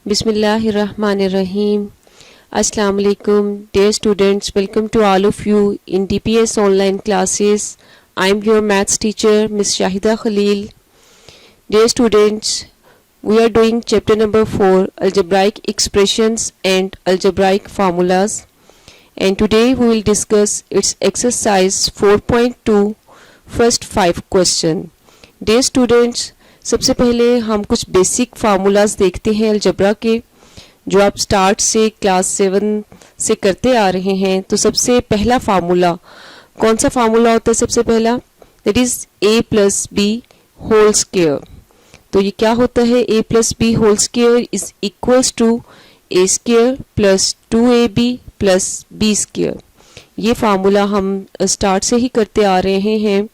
Bismillahirrahmanirrahim. Assalamu alaikum. Dear students, welcome to all of you in DPS online classes. I am your maths teacher, Ms. Shahida Khalil. Dear students, we are doing chapter number 4, Algebraic Expressions and Algebraic Formulas. And today we will discuss its exercise 4.2, first 5 question. Dear students, सबसे पहले हम कुछ basic formulas देखते हैं अलजब्रा के, जो आप start से क्लास 7 से करते आ रहे हैं। तो सबसे पहला फार्मूला कौन सा फार्मूला होता है? सबसे पहला that is a plus B whole square. तो ये क्या होता है? a plus B whole square is equals to a square plus 2ab plus b square. ये फार्मूला हम स्टार्ट से ही करते आ रहे हैं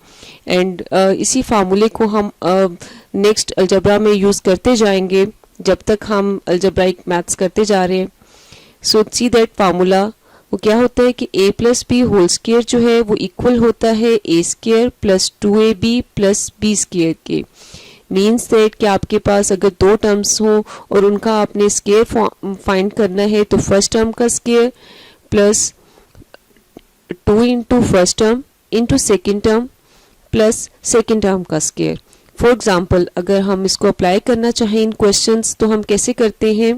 एंड इसी फार्मूले को हम नेक्स्ट अलजब्रा में यूज़ करते जाएंगे जब तक हम अलजब्राइक मैथ्स करते जा रहे हैं। सो सी दैट फार्मूला वो क्या होता है कि a plus B whole square जो है वो इक्वल होता है a square plus 2ab plus b square के। मीन्स दैट कि आपके पास अगर दो टर्म्स हों और उनका आपने स्क्वायर फाइंड करना है तो फर्स्ट टर्म का square plus 2 into first term into second term plus second term का स्क्वायर। फॉर एग्जाम्पल अगर हम इसको अप्लाई करना चाहें इन क्वेश्चंस तो हम कैसे करते हैं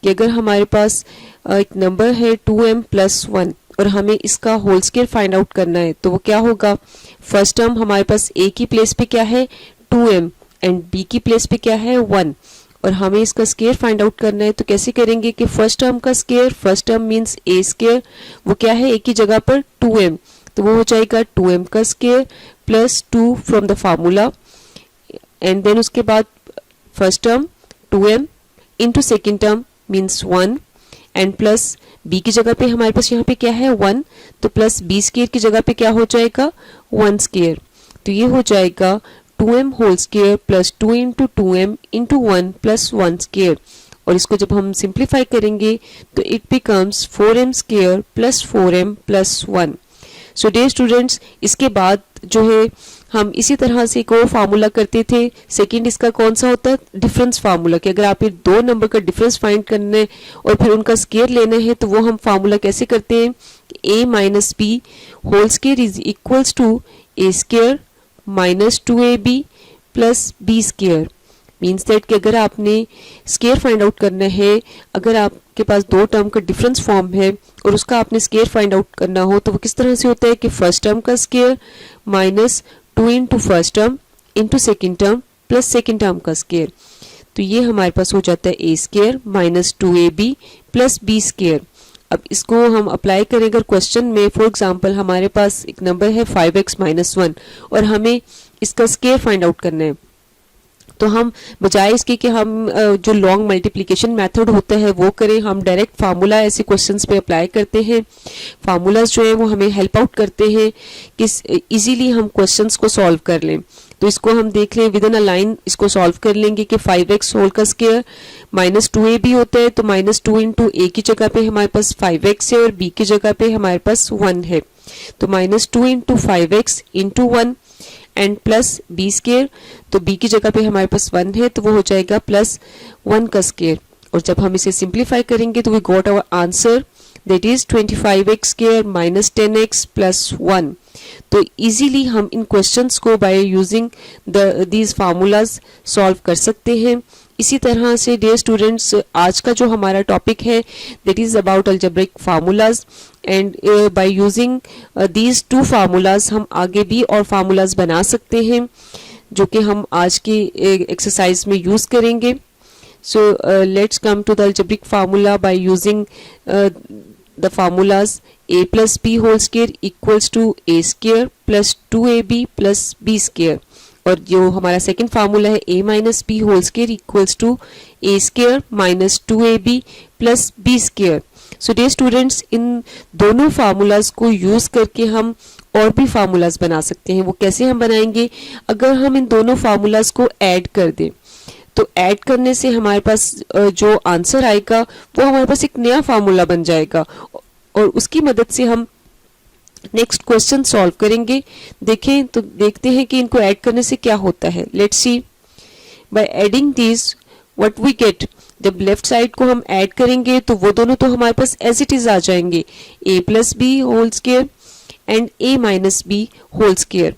कि अगर हमारे पास एक नंबर है 2m प्लस 1 और हमें इसका होल स्क्वायर फाइंड आउट करना है तो वो क्या होगा? फर्स्ट टर्म हमारे पास a की प्लेस पे क्या है 2m एंड b की प्लेस पे क्या है 1 और हमें इसका स्क्वायर फाइंड आउट करना है। तो कैसे करेंगे कि फर्स्ट टर्म का square, first term means a square, वो क्या है a की जगह पर 2m, तो वो हो जाएगा 2m का square plus 2 from the formula and then उसके बाद first term 2m into second term means 1 and plus b की जगह पे हमारे पास यहाँ पे क्या है 1, तो प्लस b स्क्वायर की जगह पे क्या हो जाएगा 1 स्क्वायर। तो ये हो जाएगा 2m whole square plus 2 into 2m into 1 plus 1 square और इसको जब हम सिंप्लीफाई करेंगे तो it becomes 4m square plus 4m plus 1। So dear students, इसके बाद जो है हम इसी तरह से एक और फार्मूला करते थे। सेकंड इसका कौन सा होता है? डिफरेंस फार्मूला, कि अगर आप ये दो नंबर का डिफरेंस फाइंड करना है और फिर उनका स्क्वायर लेना है तो वो हम फार्मूला कैसे करते हैं? a minus B whole square is equals to a square minus 2ab plus b square. Means that कि अगर आपने स्क्वायर फाइंड आउट करना है, अगर आपके पास दो टर्म का डिफरेंस फॉर्म है और उसका आपने स्क्वायर फाइंड आउट करना हो तो वो किस तरह से होता है कि फर्स्ट टर्म का square minus 2 into first term into second term plus second term का स्क्वायर। तो ये हमारे पास हो जाता है a square minus 2ab plus b square. अब इसको हम अप्लाई करें अगर क्वेश्चन में, फॉर एग्जांपल हमारे पास एक नंबर है 5x माइनस 1 और हमें इसका स्क्वायर फाइंड आउट करना है, तो हम बजाय इसके कि हम जो लॉन्ग मल्टीप्लिकेशन मेथड होता है वो करें, हम डायरेक्ट फार्मूला ऐसे क्वेश्चंस पे अप्लाई करते हैं। फार्मूलाज जो है वो हमें हेल्प आउट करते हैं कि इजीली हम क्वेश्चंस को सॉल्व कर लें। तो इसको हम देख लें विद इन अ लाइन, इसको सॉल्व कर लेंगे कि 5x होल का स्क्वायर माइनस 2ab होता है, तो माइनस 2 इंटू a की जगह पे हमारे पास 5x है और b की जगह पे हमारे पास 1 है, तो minus 2 into 5x into 1 and plus b square, तो b की जगह पे हमारे पास 1 है तो वो हो जाएगा प्लस 1 का स्क्वायर और जब हम इसे सिंप्लीफाई करेंगे तो we got our answer that is 25x square minus 10x plus 1। तो इजीली हम इन क्वेश्चंस को by using these formulas solve कर सकते हैं। इसी तरह से डियर स्टूडेंट्स, आज का जो हमारा टॉपिक है that is about algebraic formulas and bye using these two formulas हम आगे भी और फार्मूलाज बना सकते हैं जो कि हम आज की एक्सरसाइज में यूज करेंगे। So let's come to the algebraic formula by using the formulas a plus b whole square equals to a square plus 2ab plus b square और जो हमारा सेकंड फार्मूला है a minus B whole square equals to a square minus 2ab plus b square. So dear students, इन दोनों formulas को use करके हम और भी फार्मूलाज बना सकते हैं। वो कैसे हम बनाएंगे? अगर हम इन दोनों फार्मूलाज को ऐड कर दें तो ऐड करने से हमारे पास जो आंसर आएगा वो हमारे पास एक नया फार्मूला बन जाएगा और उसकी मदद से हम नेक्स्ट क्वेश्चन सॉल्व करेंगे। देखें तो देखते हैं कि इनको ऐड करने से क्या होता है। Let's see, by adding this what we get, जब लेफ्ट साइड को हम ऐड करेंगे तो वो दोनों तो हमारे पास एज इट इज आ जाएंगे, a plus B whole square and a minus B whole square.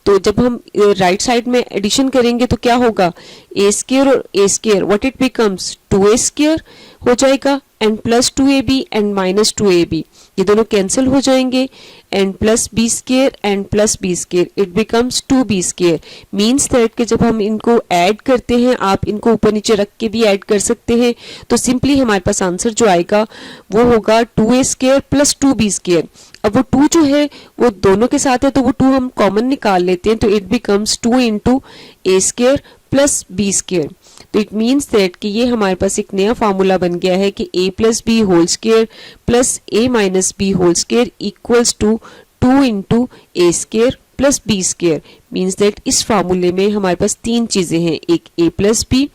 तो जब हम राइट साइड में एडिशन करेंगे तो क्या होगा, ए स्क्वायर और A square what it becomes 2a square हो जाएगा and plus 2ab and minus 2ab, ये दोनों कैंसिल हो जाएंगे and plus B square and plus B square it becomes 2b square. Means that कि जब हम इनको ऐड करते हैं, आप इनको ऊपर नीचे रख के भी ऐड कर सकते हैं, तो सिंपली हमारे पास आंसर जो आएगा वो होगा 2a square plus 2b square. अब वो 2 जो है वो दोनों के साथ है तो वो 2 हम कॉमन निकाल लेते हैं, तो it becomes 2 into A square plus B square. तो इट मीन्स दैट कि ये हमारे पास एक नया फार्मूला बन गया है कि a plus B whole square plus a minus B whole square equals to 2 into A square plus B square. Means that इस फार्मूले में हमारे पास 3 चीजें हैं, एक a प्लस बी,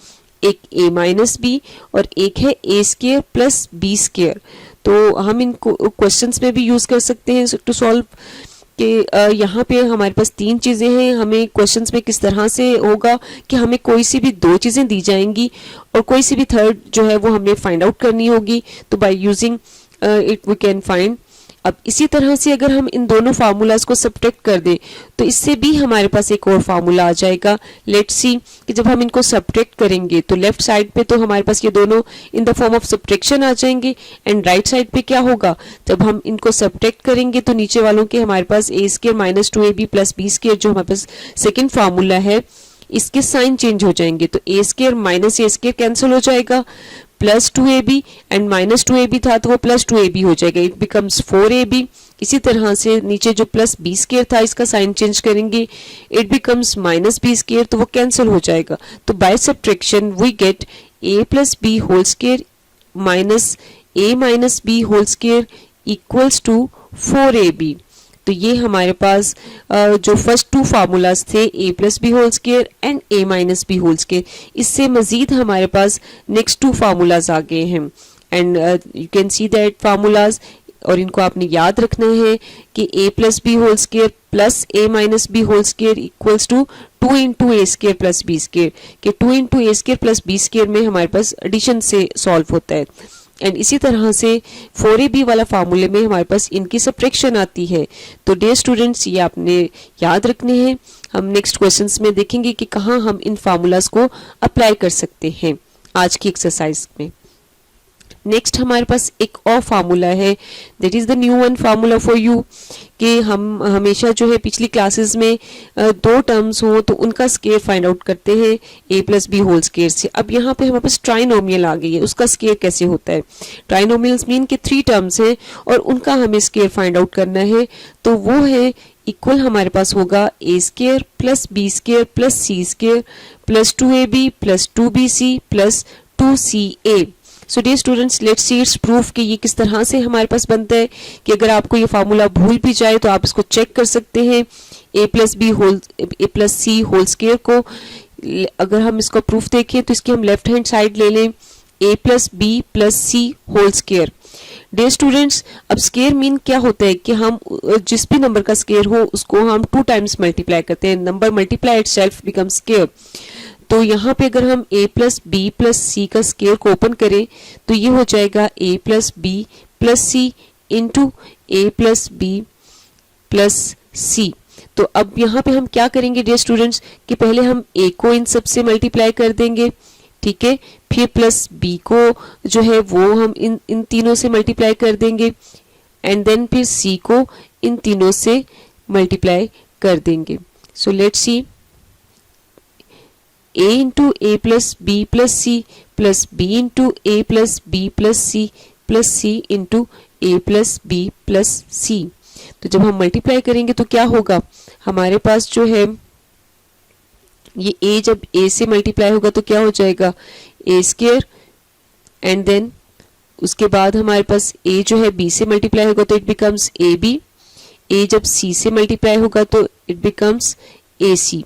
एक a माइनस बी और एक है a square plus B square. तो हम इनको क्वेश्चंस में भी यूज कर सकते हैं टू सॉल्व कि यहाँ पे हमारे पास 3 चीजें हैं, हमें क्वेश्चंस में किस तरह से होगा कि हमें कोई सी भी 2 चीजें दी जाएंगी और कोई सी भी थर्ड जो है वो हमें फाइंड आउट करनी होगी, तो by using it we can find. अब इसी तरह से अगर हम इन दोनों फार्मूलाज को सब्ट्रैक्ट कर दें तो इससे भी हमारे पास एक और फार्मूला आ जाएगा। लेट्स सी कि जब हम इनको सब्ट्रैक्ट करेंगे तो लेफ्ट साइड पे तो हमारे पास ये दोनों in the form of subtraction आ जाएंगे एंड राइट साइड पे क्या होगा, जब हम इनको सब्ट्रैक्ट करेंगे तो नीचे वालों के हमारे पास a square minus 2ab plus b square जो हमारे पास सेकेंड फार्मूला है इसके साइन चेंज हो जाएंगे, तो a square minus a square cancel हो जाएगा, plus 2ab and minus 2ab था तो वो प्लस 2ab हो जाएगा, इट बिकम्स 4ab। इसी तरह से नीचे जो प्लस बी स्क्वायर था इसका साइन चेंज करेंगे, it becomes minus B square, तो वो कैंसिल हो जाएगा। तो by subtraction we get a plus B whole square minus a minus B whole square equals to 4ab। तो ये हमारे पास जो फर्स्ट 2 फार्मूलाज थे a plus B whole square and a minus B whole square, इससे मजीद हमारे पास next 2 formulas आ गए हैं and you can see that formulas, और इनको आपने याद रखना है कि a plus B whole square plus a minus B whole square equals to 2 into A square plus B square, कि 2 into A square plus B square में हमारे पास एडिशन से सॉल्व होता है एंड इसी तरह से 4ab वाला फार्मूले में हमारे पास इनकी सब्ट्रैक्शन आती है। तो डियर स्टूडेंट्स ये आपने याद रखने हैं। हम नेक्स्ट क्वेश्चंस में देखेंगे कि कहाँ हम इन फार्मूलाज को अप्लाई कर सकते हैं आज की एक्सरसाइज में। नेक्स्ट हमारे पास एक और फार्मूला है, that is the new one formula for you, कि हम हमेशा जो है पिछली क्लासेस में 2 टर्म्स हो तो उनका स्क्वायर फाइंड आउट करते हैं a plus B whole square से। अब यहाँ पे हमारे पास ट्राइनोमियल आ गई है, उसका स्क्वायर कैसे होता है। ट्राइनोमियल्स मीन कि 3 टर्म्स हैं और उनका हमें स्क्वायर फाइंड आउट करना है, तो वो है इक्वल हमारे पास होगा a square plus B square plus C square plus 2ab plus 2bc plus 2ca। So dear students let's see it's proof कि ये किस तरह से हमारे पास बनता है, कि अगर आपको ये फार्मूला भूल भी जाए तो आप इसको चेक कर सकते हैं। a plus C whole square को अगर हम इसका प्रूफ देखें तो इसकी हम लेफ्ट हैंड साइड ले लें, a plus B plus C whole square. Dear students अब स्क्वायर मीन क्या होता है कि हम जिस भी नंबर का स्क्वायर हो उसको हम 2 टाइम्स मल्टीप्लाई करते हैं, number multiply itself become square. तो यहाँ पे अगर हम a प्लस बी प्लस सी का स्क्वायर को ओपन करें तो ये हो जाएगा a plus B plus C into A plus B plus C. तो अब यहाँ पे हम क्या करेंगे डियर स्टूडेंट्स कि पहले हम a को इन सब से मल्टीप्लाई कर देंगे, ठीक है, फिर प्लस b को जो है वो हम इन तीनों से मल्टीप्लाई कर देंगे एंड देन फिर c को इन तीनों से मल्टीप्लाई कर देंगे। So let's see a into A plus B plus C plus b into A plus B plus C plus c into A plus B plus C. तो जब हम मल्टीप्लाई करेंगे तो क्या होगा, हमारे पास जो है ये a जब a से मल्टीप्लाई होगा तो क्या हो जाएगा a स्क्वायर एंड देन उसके बाद हमारे पास a जो है b से मल्टीप्लाई होगा तो इट बिकम्स ab, a जब c से मल्टीप्लाई होगा तो इट बिकम्स ac।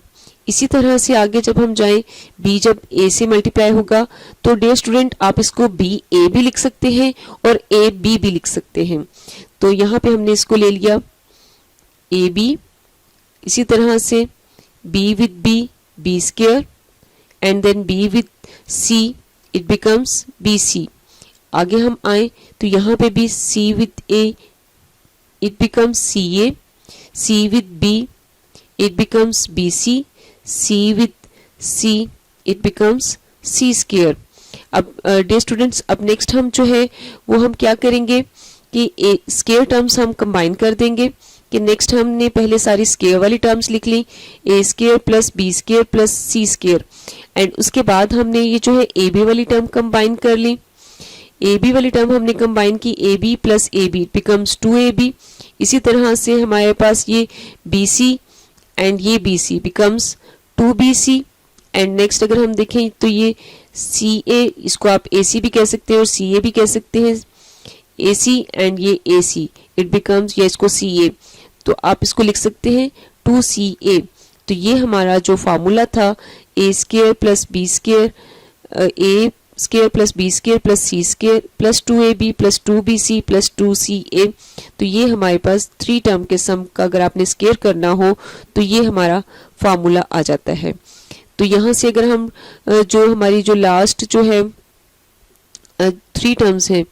इसी तरह से आगे जब हम जाएं b जब a से मल्टीप्लाई होगा तो डियर स्टूडेंट आप इसको b a भी लिख सकते हैं और a b भी लिख सकते हैं। तो यहाँ पे हमने इसको ले लिया a b, इसी तरह से b with b b square and then b with c it becomes BC। आगे हम आए तो यहाँ पे भी C with A, it becomes CA, C with B, it becomes BC, C with C, it becomes C square। अब day students, अब next हम जो है वो हम क्या करेंगे कि स्केयर टर्म्स हम कंबाइन कर देंगे। कि नेक्स्ट हमने पहले सारी स्केयर वाली टर्म्स लिख ली, A square plus B square plus C square, and उसके बाद हमने ये जो है ए बी वाली टर्म कंबाइन कर ली। ए बी वाली टर्म हमने कंबाइन की, A B plus A B becomes 2AB। इसी तरह से हमारे पास ये बी सी एंड ये B C becomes 2BC। And next अगर हम देखें तो ये सी ए, इसको आप ए सी भी कह सकते हैं और सी ए भी कह सकते हैं, ए सी एंड ये ए सी, इट बिकम्स, या इसको सी ए, तो आप इसको लिख सकते हैं 2CA। तो ये हमारा जो फार्मूला था A square plus B square, A square plus B square plus C square plus 2AB plus 2BC plus 2CA, तो ये हमारे पास 3 टर्म के सम का अगर आपने स्केयर करना हो तो ये हमारा फार्मूला आ जाता है। तो यहाँ से अगर हम जो हमारी जो लास्ट जो है 3 टर्म्स हैं,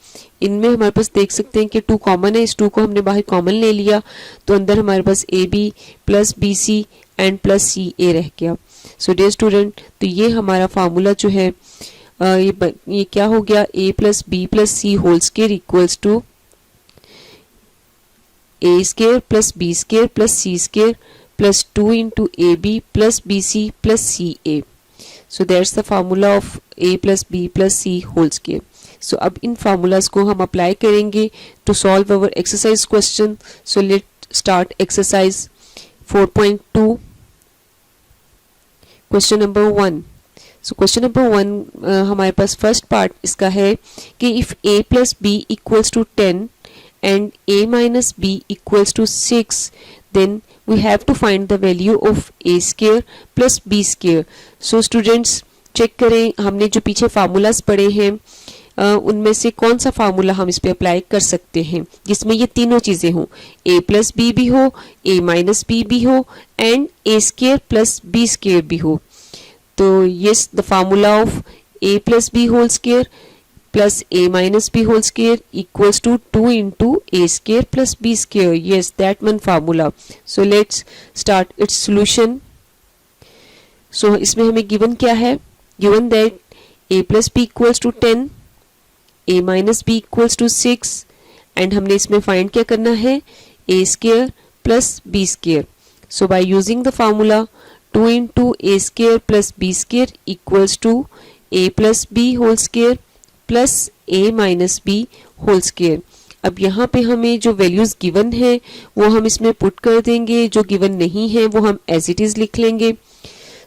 इनमें हमारे पास देख सकते हैं कि 2 कॉमन है, इस 2 को हमने बाहर कॉमन ले लिया, तो अंदर हमारे पास AB plus BC and plus CA रह गया। सो डियर स्टूडेंट, तो ये हमारा फार्मूला जो है ये क्या हो गया, A plus B plus C whole square equals to A square plus B square plus C square plus 2 into AB plus BC plus CA। So that's the formula of A plus B plus C whole square। So अब इन formulas को हम apply करेंगे to solve our exercise question। So let's start exercise 4.2 question number 1। So question number 1 हमारे पास first part इसका है कि if A plus B equals to 10 and A minus B equals to 6 then we have to find the value of A square plus B square। So students check करें, हमने जो पीछे formulas पढ़े हैं उनमें से कौन सा फार्मूला हम इस पे अप्लाई कर सकते हैं जिसमें ये तीनों चीजें हों, A प्लस बी भी हो, A माइनस बी भी हो and A square plus B square भी हो। तो yes, the formula of A plus B whole square plus A minus B whole square equals to 2 into A square plus B square। Yes, that one formula। So let's start its solution। So इसमें हमें given क्या है, given that A plus B equals to 10, A minus B equals to 6 and हमने इसमें find क्या करना है, A square plus B square। So by using the formula 2 into A square plus B square equals to A plus B whole square plus A minus B whole square. अब यहाँ पे हमें जो वैल्यूज गिवन है वो हम इसमें put कर देंगे, जो गिवन नहीं है वो हम एज इट इज लिख लेंगे।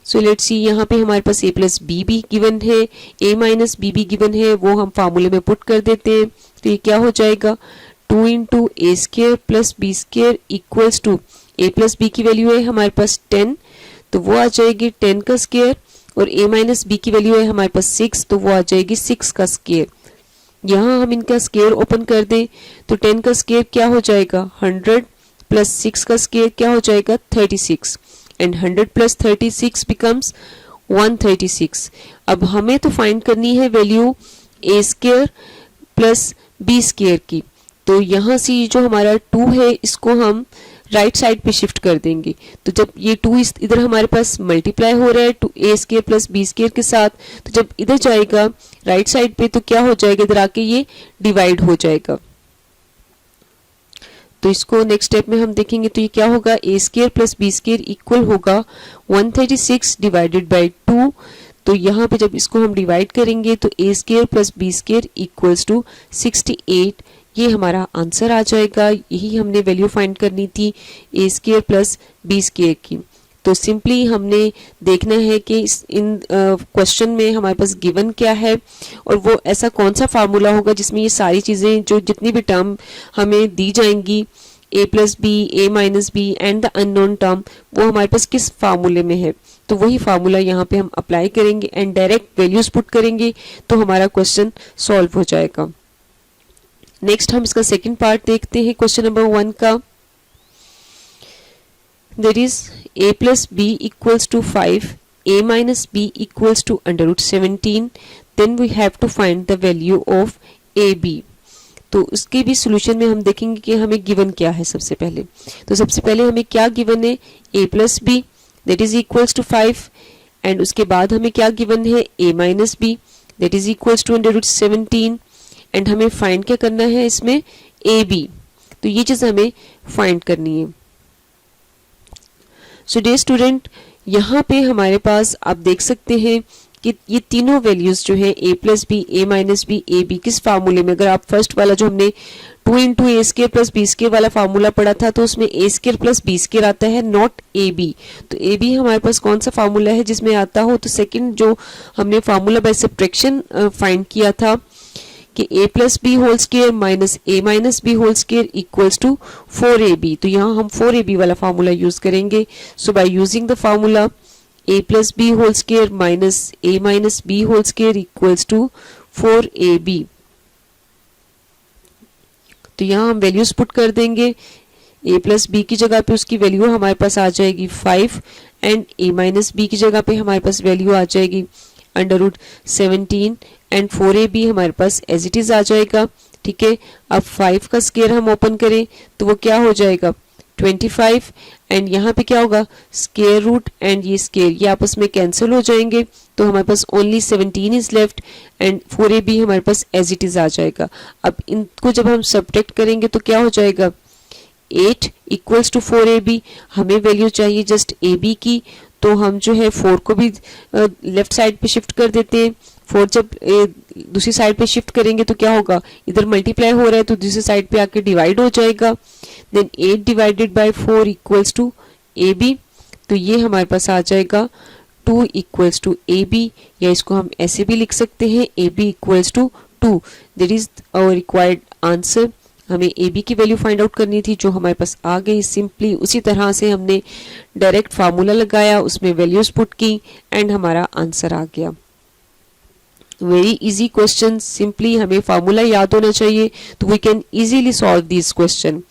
सो लेट्स सी, यहाँ पे हमारे पास A प्लस बी भी गिवन है, A माइनस बी भी गिवन है, वो हम फार्मूले में पुट कर देते हैं। तो ये क्या हो जाएगा, 2 into A square plus B square equals to A plus B की वैल्यू है हमारे पास 10, तो वो आ जाएगी 10 का स्केयर, और A माइनस बी की वैल्यू है हमारे पास 6, तो वो आ जाएगी 6 का स्केयर। यहाँ हम इनका स्केयर ओपन कर दें तो 10 का स्केयर क्या हो जाएगा 100 प्लस 6 का स्केयर क्या हो जाएगा 36, एंड 100 प्लस 36 बिकम्स 136। अब हमें तो फाइंड करनी है value A square plus B square की, तो यहाँ से ये जो हमारा 2 है इसको हम राइट साइड पे शिफ्ट कर देंगे। तो जब ये 2 इधर हमारे पास मल्टीप्लाई हो रहा है A square plus B square के साथ, तो जब इधर जाएगा राइट साइड पे तो क्या हो जाएगा, इधर आके ये डिवाइड हो जाएगा। तो इसको नेक्स्ट स्टेप में हम देखेंगे तो ये क्या होगा, A square plus B square equal होगा 136 डिवाइडेड बाई 2। तो यहाँ पे जब इसको हम डिवाइड करेंगे तो A square plus B square equals to 68, ये हमारा आंसर आ जाएगा। यही हमने वैल्यू फाइंड करनी थी A square plus B square की। तो सिंपली हमने देखना है कि इन क्वेश्चन में हमारे पास गिवन क्या है और वो ऐसा कौन सा फार्मूला होगा जिसमें ये सारी चीज़ें जो जितनी भी टर्म हमें दी जाएंगी, A plus B, A minus B and the unknown term, वो हमारे पास किस फार्मूले में है। तो वही फार्मूला यहाँ पे हम अप्लाई करेंगे एंड डायरेक्ट वैल्यूज पुट करेंगे तो हमारा क्वेश्चन सॉल्व हो जाएगा। नेक्स्ट हम इसका सेकंड पार्ट देखते हैं क्वेश्चन नंबर 1 का। That is A plus B equals to 5, A minus B equals to under root 17, then we have to find the value of A B. तो उसके भी सोल्यूशन में हम देखेंगे कि हमें गिवन क्या है। सबसे पहले तो सबसे पहले हमें क्या गिवन है, a plus B that is equals to 5, and उसके बाद हमें क्या गिवन है, a minus B that is equals to under root 17, and हमें फाइंड क्या करना है इसमें, ए बी। तो ये चीज हमें फाइंड करनी है। सो डियर स्टूडेंट, यहाँ पे हमारे पास आप देख सकते हैं कि ये तीनों वैल्यूज जो है a plus B, a minus B, A B, किस फार्मूले में, अगर आप फर्स्ट वाला जो हमने 2 इंटू ए स्केयर प्लस बी स्केयर वाला फार्मूला पढ़ा था तो उसमें ए स्केयर प्लस बी स्केयर आता है, नॉट ए बी। तो ए बी हमारे पास कौन सा फार्मूला है जिसमें आता हो, तो सेकंड जो हमने फार्मूला बाय सब्ट्रैक्शन फाइंड किया था कि a plus B whole square minus A minus B whole square equals to 4ab। तो यहाँ हम 4ab वाला फार्मूला यूज करेंगे। So by using the formula a plus B whole square minus A minus B whole square equals to 4ab। तो यहाँ हम values put कर देंगे। a प्लस बी की जगह पे उसकी वैल्यू हमारे पास आ जाएगी 5, एंड a माइनस बी की जगह पे हमारे पास वैल्यू आ जाएगी अंडर रूट 17, एंड 4ab हमारे पास एज इट इज आ जाएगा। ठीक है, अब 5 का स्केयर हम ओपन करें तो वो क्या हो जाएगा, 25, एंड यहाँ पे क्या होगा, स्केयर रूट एंड ये स्केयर ये आपस में कैंसिल हो जाएंगे, तो हमारे पास only 17 is left, and 4ab हमारे पास एज इट इज आ जाएगा। अब इनको जब हम सब्ट्रैक्ट करेंगे तो क्या हो जाएगा, 8 इक्वल्स टू 4ab। हमें वैल्यू चाहिए जस्ट ab की, तो हम जो है 4 को भी लेफ्ट साइड पे शिफ्ट कर देते हैं। 4 जब दूसरी साइड पे शिफ्ट करेंगे तो क्या होगा, इधर मल्टीप्लाई हो रहा है तो दूसरी साइड पे आके डिवाइड हो जाएगा। Then 8 divided by 4 equals to ab। तो ये हमारे पास आ जाएगा 2 इक्वल्स टू ab, या इसको हम ऐसे भी लिख सकते हैं ab equals to 2। That is our required answer. हमें ab की वैल्यू फाइंड आउट करनी थी जो हमारे पास आ गई। सिंपली उसी तरह से हमने डायरेक्ट फार्मूला लगाया, उसमें वैल्यूज पुट की, एंड हमारा आंसर आ गया। वेरी इजी क्वेश्चन, सिंपली हमें फार्मूला याद होना चाहिए तो we can easily solve this question.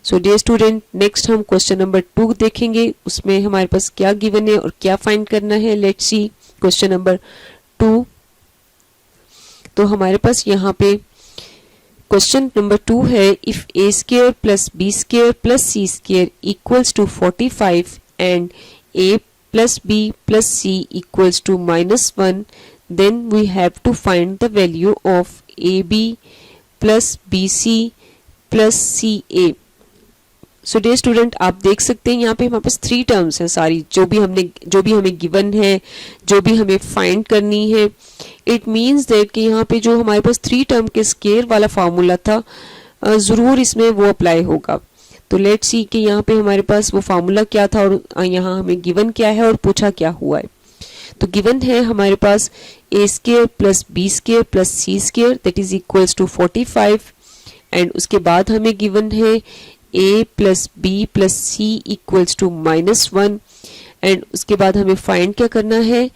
So dear student, next हम क्वेश्चन नंबर 2 देखेंगे, उसमें हमारे पास क्या गिवन है और क्या फाइंड करना है। Let's see question number 2। तो हमारे पास यहाँ पे क्वेश्चन नंबर 2 है, if a square plus b square plus c square equals to 45 and a plus b plus c equals to -1, then we have to find the value of ab plus bc plus ca। So dear student, आप देख सकते हैं यहाँ पे हमारे पास 3 terms हैं सारी, जो भी हमें गिवन है, जो भी हमें फाइंड करनी है। इट मीन्स दैट कि यहाँ पे जो हमारे पास 3 टर्म के स्केयर वाला फार्मूला था, जरूर इसमें वो अप्लाई होगा। तो लेट्स सी कि यहाँ पे हमारे पास वो फार्मूला क्या था और यहाँ हमें गिवन क्या है और पूछा क्या हुआ है। तो गिवन है हमारे पास a square plus b square plus c square that is equals to 45, and उसके बाद हमें गिवन है a plus b plus c equals to -1, and उसके बाद हमें फाइंड क्या करना है,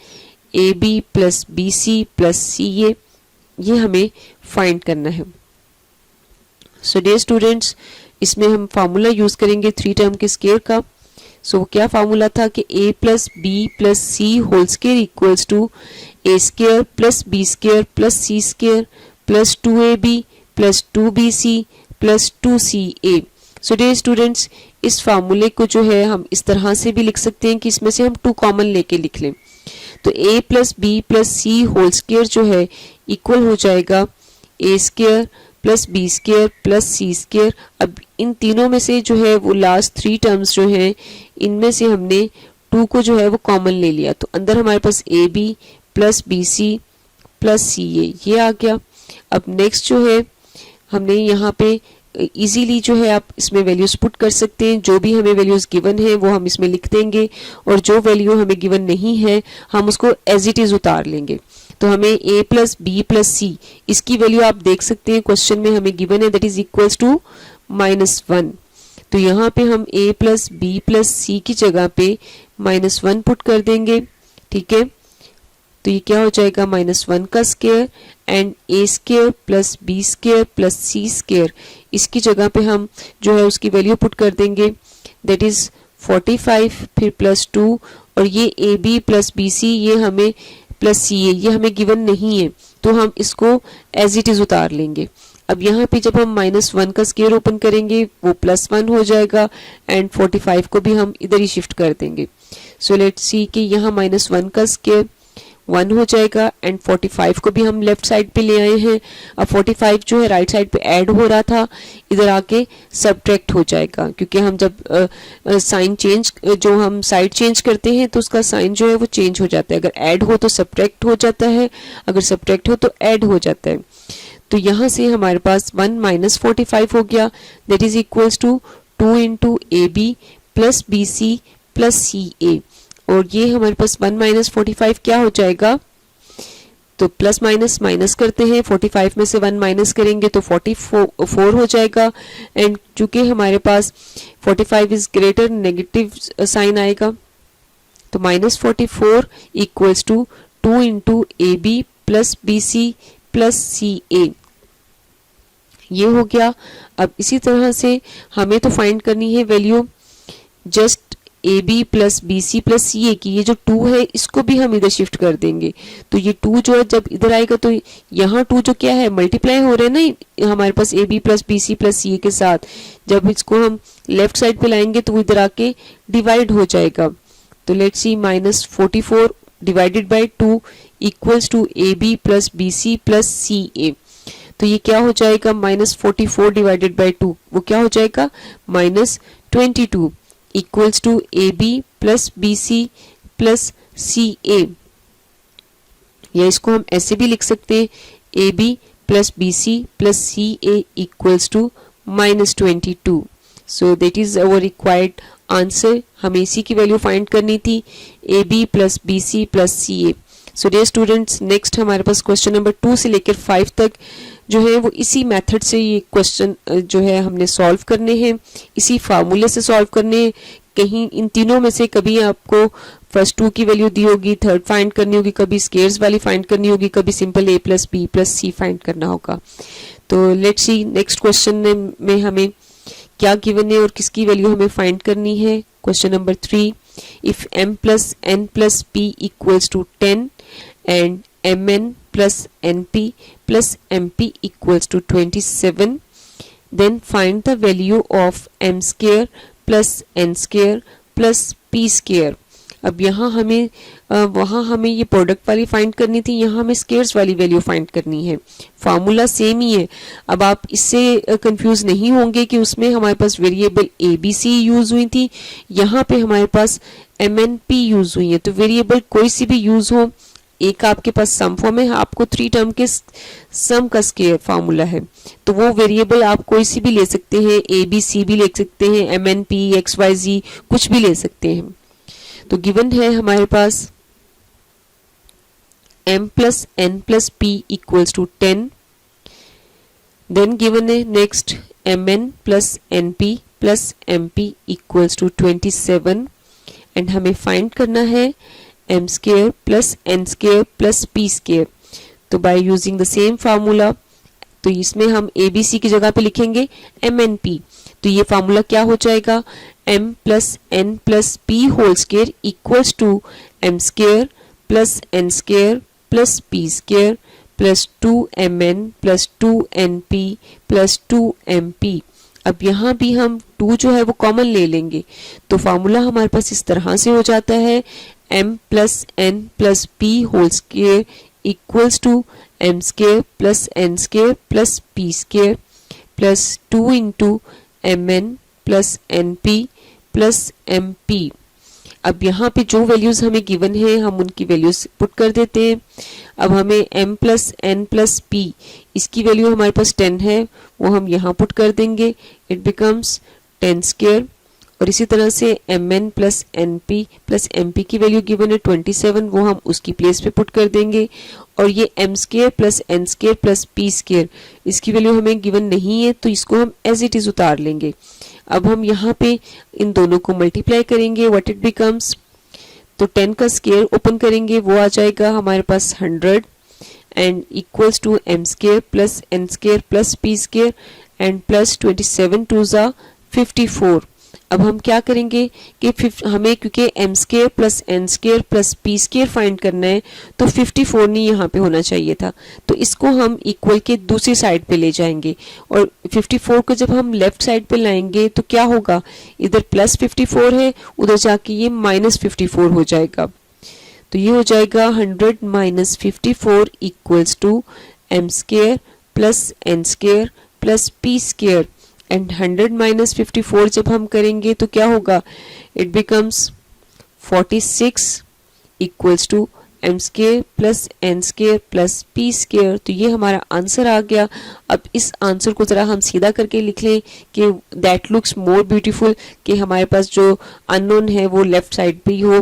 ab plus bc plus ca, ये हमें फाइंड करना है। सो डियर स्टूडेंट्स, इसमें हम फार्मूला यूज करेंगे 3 टर्म के स्केयर का। सो क्या फार्मूला था कि a plus B plus C whole square equals to a square plus b square plus c square plus 2ab plus 2bc plus 2ca। So dear students, इस फार्मूले को जो है हम इस तरह से भी लिख सकते हैं कि इसमें से हम 2 कॉमन लेके लिख लें। तो a plus B plus C whole square जो है इक्वल हो जाएगा a square plus B square plus C square. अब इन तीनों में से जो है वो लास्ट 3 टर्म्स जो हैं, इनमें से हमने 2 को जो है वो कॉमन ले लिया, तो अंदर हमारे पास A B plus B C plus C ये आ गया। अब नेक्स्ट जो है हमने यहाँ पे इजीली जो है आप इसमें वैल्यूज पुट कर सकते हैं। जो भी हमें वैल्यूज गिवन है वो हम इसमें लिख देंगे, और जो वैल्यू हमें गिवन नहीं है हम उसको एज इट इज उतार लेंगे। तो हमें a प्लस बी प्लस सी, इसकी वैल्यू आप देख सकते हैं क्वेश्चन में हमें गिवन है, दैट इज इक्वल्स टू -1। तो यहाँ पे हम a प्लस बी प्लस सी की जगह पे -1 पुट कर देंगे। ठीक है, तो ये क्या हो जाएगा, -1 का square and a square plus B square plus C square, इसकी जगह पे हम जो है उसकी वैल्यू पुट कर देंगे, दैट इज 45 फिर प्लस 2, और ये a b plus B C ये हमें प्लस सी ये हमें गिवन नहीं है। तो हम इसको एज इट इज़ उतार लेंगे। अब यहाँ पे जब हम -1 का स्क्वायर ओपन करेंगे वो +1 हो जाएगा एंड 45 को भी हम इधर ही शिफ्ट कर देंगे। सो लेट्स सी कि यहाँ -1 का स्क्वायर 1 हो जाएगा एंड 45 को भी हम लेफ्ट साइड पे ले आए हैं। अब 45 जो है राइट साइड पे ऐड हो रहा था, इधर आके सब्ट्रैक्ट हो जाएगा, क्योंकि हम जब साइन चेंज जो हम साइड चेंज करते हैं तो उसका साइन जो है वो चेंज हो जाता है। अगर ऐड हो तो सब्ट्रैक्ट हो जाता है, अगर सब्ट्रैक्ट हो तो ऐड हो जाता है। तो यहाँ से हमारे पास 1 - 45 हो गया, that is equals to 2 × AB + BC + CA। और ये हमारे पास 1 - 45 क्या हो जाएगा, तो प्लस माइनस माइनस करते हैं, 45 में से 1 माइनस करेंगे तो 44 हो जाएगा। एंड चूंकि हमारे पास 45 इज ग्रेटर, नेगेटिव साइन आएगा, तो -44 equals to 2 × AB + BC + CA। ये हो गया। अब इसी तरह से हमें तो फाइंड करनी है value just AB + BC + CA की। ये जो 2 है इसको भी हम इधर शिफ्ट कर देंगे, तो ये 2 जो है जब इधर आएगा तो यहाँ 2 जो क्या है मल्टीप्लाई हो रहे हैं ना हमारे पास AB + BC + CA के साथ, जब इसको हम लेफ्ट साइड पे लाएंगे तो वो इधर आके डिवाइड हो जाएगा। तो let's see -44 divided by 2 equals to AB + BC + CA। तो ये क्या हो जाएगा, -44 डिवाइडेड बाय 2 वो क्या हो जाएगा -22 equals to AB + BC + CA। या इसको हम ऐसे भी लिख सकते हैं AB + BC + CA equals to -22। So that is our required answer. हमें इसी की वैल्यू फाइंड करनी थी, AB + BC + CA। So dear students, next हमारे पास क्वेश्चन नंबर 2 से लेकर 5 तक जो है वो इसी मेथड से ये क्वेश्चन जो है हमने सॉल्व करने हैं, इसी फार्मूले से सॉल्व करने हैं। कहीं इन तीनों में से कभी आपको फर्स्ट 2 की वैल्यू दी होगी, थर्ड फाइंड करनी होगी, कभी स्केयर्स वाली फाइंड करनी होगी, कभी simple A + B + C find करना होगा। तो लेट्स सी नेक्स्ट क्वेश्चन में हमें क्या गिवन है और किसकी वैल्यू हमें फाइंड करनी है। Question number 3, if M + N + P equals to 10 and Mn + Np + Mp equals to 27, then find the value of m² + n² + p²। अब यहाँ हमें वहाँ हमें ये प्रोडक्ट वाली फाइंड करनी थी, यहाँ हमें स्केयर्स वाली वैल्यू फाइंड करनी है। फार्मूला सेम ही है। अब आप इससे कंफ्यूज नहीं होंगे कि उसमें हमारे पास वेरिएबल ABC यूज हुई थी, यहाँ पे हमारे पास MNP यूज हुई है। तो वेरिएबल कोई सी भी यूज हो, एक आपके पास सम फॉर्म है, आपको 3 टर्म के सम का स्केयर फार्मूला है, तो वो वेरिएबल आप कोई सी भी ले सकते हैं, ABC भी ले सकते हैं, MNP XYZ कुछ भी ले सकते हैं। तो गिवन है हमारे पास M + N + P equals to 10, then given है next Mn + Np + Mp equals to 27 and हमें फाइंड करना है m² + n² + p²। तो by using the same formula, तो इसमें हम ABC की जगह पे लिखेंगे MNP। तो ये फार्मूला क्या हो जाएगा, M + N + P whole equals to m² + n² + p² + 2Mn + 2Np + 2Mp। अब यहाँ भी हम 2 जो है वो कॉमन ले लेंगे, तो फार्मूला हमारे पास इस तरह से हो जाता है M + N + P whole equals to m² + n² + p² + 2 × Mn + Np + Mp। अब यहाँ पे जो वैल्यूज हमें गिवन है हम उनकी वैल्यूज पुट कर देते हैं। अब हमें M + N + P इसकी वैल्यू हमारे पास 10 है, वो हम यहाँ पुट कर देंगे, इट बिकम्स 10²। और इसी तरह से Mn + Np + Mp की वैल्यू गिवन है 27, वो हम उसकी प्लेस पे पुट कर देंगे। और ये m² + n² + p² इसकी वैल्यू हमें गिवन नहीं है, तो इसको हम एज इट इज उतार लेंगे। अब हम यहाँ पे इन दोनों को मल्टीप्लाई करेंगे, व्हाट इट बिकम्स, तो 10 का स्क्वायर ओपन करेंगे, वो आ जाएगा हमारे पास 100 and equals to m² + n² + p² and +27 × 54। अब हम क्या करेंगे कि हमें क्योंकि M square plus N square plus P square find करना है, तो 54 नहीं यहाँ पे होना चाहिए था, तो इसको हम इक्वल के दूसरी साइड पे ले जाएंगे और 54 को जब हम लेफ्ट साइड पे लाएंगे तो क्या होगा, इधर प्लस 54 है, उधर जाके ये माइनस 54 हो जाएगा। तो ये हो जाएगा 100 minus 54 equals to M square plus N square plus P square. And 100 minus 54 जब हम करेंगे तो क्या होगा, it becomes 46 equals to M square plus N square plus P square. तो ये हमारा आंसर आ गया। अब इस आंसर को ज़रा हम सीधा करके लिख लें कि दैट लुक्स मोर ब्यूटीफुल, कि हमारे पास जो अननोन है वो लेफ्ट साइड पे ही हो।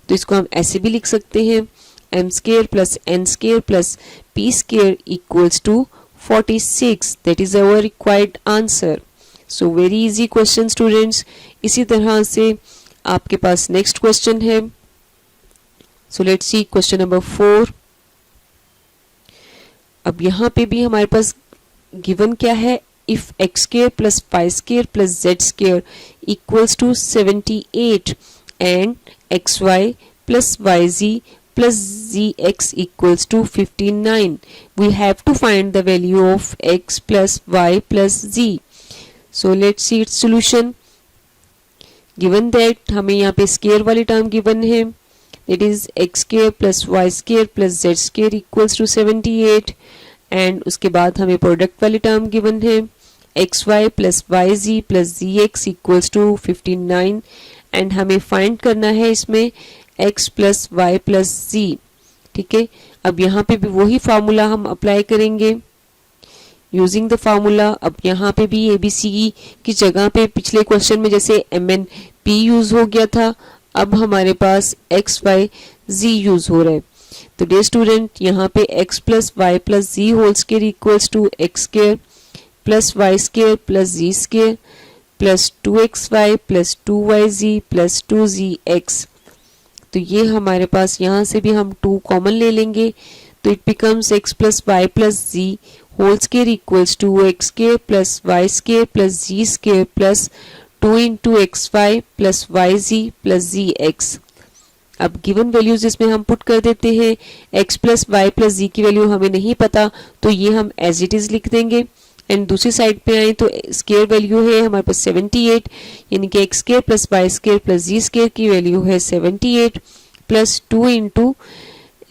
तो इसको हम ऐसे भी लिख सकते हैं, M square plus N square plus P square equals to 46। That is our required answer. So very easy question students. इसी तरह से आपके पास नेक्स्ट क्वेश्चन है। So let's see question number 4। अब यहाँ पे भी हमारे पास गिवन क्या है, if X square plus Y square plus Z square equals to 78 and X Y plus Y Z plus zx equals to 59. We have to find the value of x plus y plus z. So let's see its solution. Given that हमें यहाँ पे square वाली term given है, that is x square plus y square plus z square equals to 78, and उसके बाद हमें product वाली term given है X Y plus Y ji plus ji X equals to 59, and हमें फाइंड करना है इसमें x plus Y plus Z. ठीक है, अब यहाँ पे भी वही फार्मूला हम अप्लाई करेंगे यूजिंग द फार्मूला। अब यहाँ पे भी ABCE की जगह पे पिछले क्वेश्चन में जैसे MNP यूज हो गया था, अब हमारे पास x y z यूज हो रहा है। तो डियर स्टूडेंट, यहाँ पे x plus Y plus Z whole square equals to X square plus Y square plus ji square plus 2xy plus 2yz plus 2zx। तो ये हमारे पास यहाँ से भी हम 2 कॉमन ले लेंगे, तो it becomes x plus Y plus Z whole square equals to X square plus Y square plus ji square plus 2 into x Y plus Y ji plus ji X. अब गिवन वैल्यूज इसमें हम put कर देते हैं, x plus Y plus Z की value हमें नहीं पता तो ये हम एज इट इज लिख देंगे, एंड दूसरी साइड पे आए तो स्केयर वैल्यू है हमारे पास 78, यानी कि x square plus Y square plus जी स्केयर की वैल्यू है 78 plus 2 into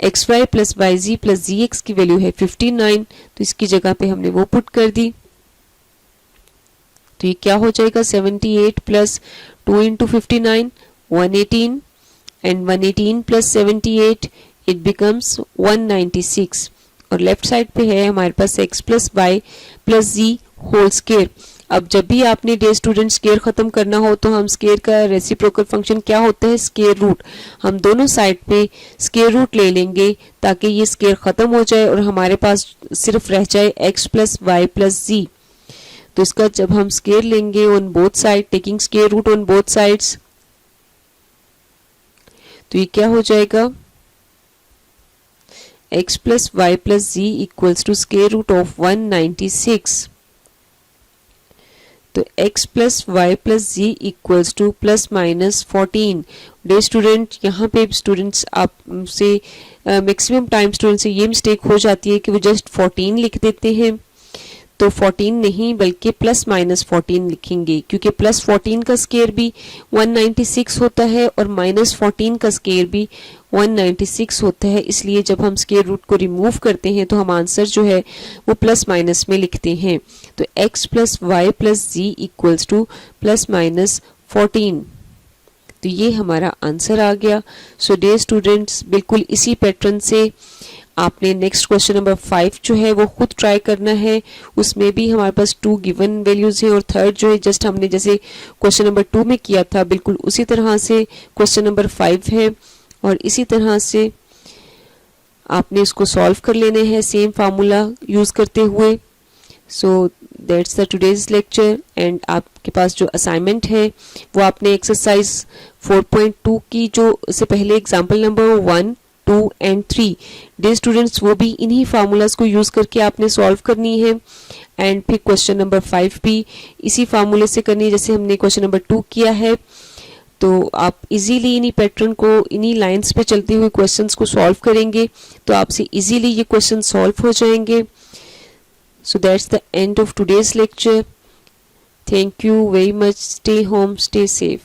x Y plus Y जी प्लस जी एक्स की वैल्यू है 59। तो इसकी जगह पे हमने वो पुट कर दी, तो ये क्या हो जाएगा 78 plus 2 into 59 118, and 118 plus 78 it becomes 196, और लेफ्ट साइड पे है हमारे पास x plus Y plus Z whole square. अब जब भी आपने डे स्टूडेंट स्केयर खत्म करना हो तो हम स्केयर का रेसिप्रोकल फंक्शन क्या होता है, स्केयर रूट। हम दोनों साइड पे स्केयर रूट ले लेंगे ताकि ये स्केयर खत्म हो जाए और हमारे पास सिर्फ रह जाए x plus Y plus z. तो इसका जब हम स्केयर लेंगे on both side, taking square root on both sides, तो ये क्या हो जाएगा, x plus Y plus z equals to square root of 196। तो x plus Y plus z equals to plus minus 14। Dear student, यहाँ पे students आपसे maximum time student से ये मिस्टेक हो जाती है कि वो जस्ट 14 लिख देते हैं, तो 14 नहीं बल्कि प्लस माइनस 14 लिखेंगे, क्योंकि प्लस 14 का स्केयर भी 196 होता है और माइनस 14 का स्केयर भी 196 होता है। इसलिए जब हम स्केयर रूट को रिमूव करते हैं तो हम आंसर जो है वो प्लस माइनस में लिखते हैं। तो x plus Y plus z equals to plus minus 14, तो ये हमारा आंसर आ गया। सो डियर स्टूडेंट्स, बिल्कुल इसी पैटर्न से आपने नेक्स्ट क्वेश्चन नंबर 5 जो है वो खुद ट्राई करना है। उसमें भी हमारे पास 2 गिवन वैल्यूज हैं और थर्ड जो है जस्ट हमने जैसे क्वेश्चन नंबर 2 में किया था बिल्कुल उसी तरह से क्वेश्चन नंबर 5 है, और इसी तरह से आपने इसको सॉल्व कर लेने हैं सेम फार्मूला यूज करते हुए। So that's the today's lecture, and आपके पास जो असाइनमेंट है वो आपने एक्सरसाइज 4.2 की जो इससे पहले example number 1 2 and 3। Day students वो भी इन्हीं फार्मूलाज को यूज़ करके आपने सॉल्व करनी है। एंड फिर क्वेश्चन नंबर 5 भी इसी फार्मूले से करनी है जैसे हमने क्वेश्चन नंबर 2 किया है। तो आप इजीली इन्हीं पैटर्न को, इन्हीं लाइंस पे चलते हुए क्वेश्चंस को सॉल्व करेंगे तो आपसे इजीली ये क्वेश्चन सॉल्व हो जाएंगे। So that's the end of today's lecture. Thank you very much. Stay home, stay safe.